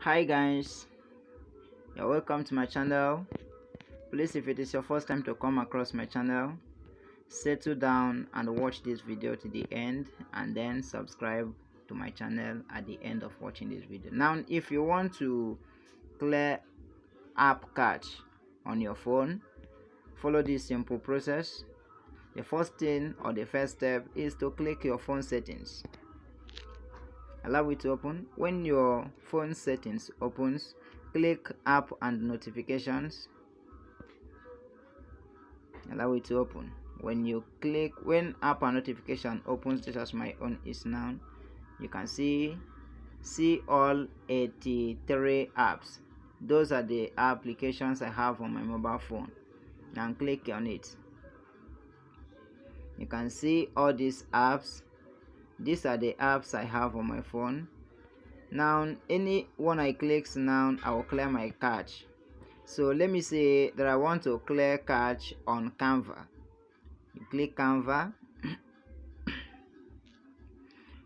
Hi guys, you're welcome to my channel. Please, if it is your first time to come across my channel, settle down and watch this video to the end, and then subscribe to my channel at the end of watching this video. Now, if you want to clear app cache on your phone, follow this simple process. The first thing, or the first step, is to click your phone settings. Allow it to open. When your phone settings opens, click app and notifications. Allow it to open. When app and notification opens, just as my own is now, you can see all 83 apps. Those are the applications I have on my mobile phone. Now click on it. You can see all these apps. These are the apps I have on my phone. Now any one I click now, I will clear my cache. So let me say that I want to clear cache on Canva. You click Canva.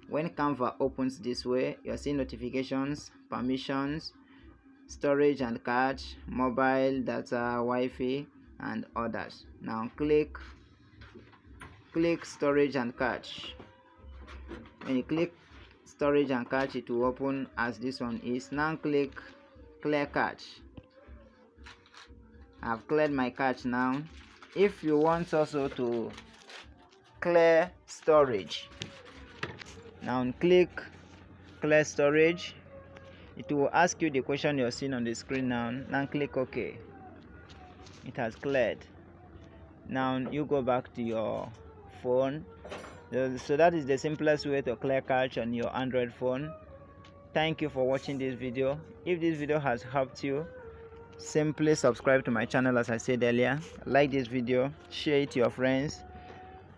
When Canva opens this way, you'll see notifications, permissions, storage and cache, mobile data, Wi-Fi, and others. Now click storage and cache. When you click storage and cache, it will open as this one is. Now click clear cache. I've cleared my cache now. If you want also to clear storage, now click clear storage. It will ask you the question you're seeing on the screen now. Now click OK. It has cleared. Now you go back to your phone. So that is the simplest way to clear cache on your Android phone. Thank you for watching this video. If this video has helped you, simply subscribe to my channel as I said earlier. Like this video, share it to your friends,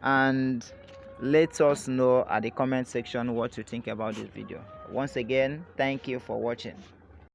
and let us know at the comment section what you think about this video. Once again, thank you for watching.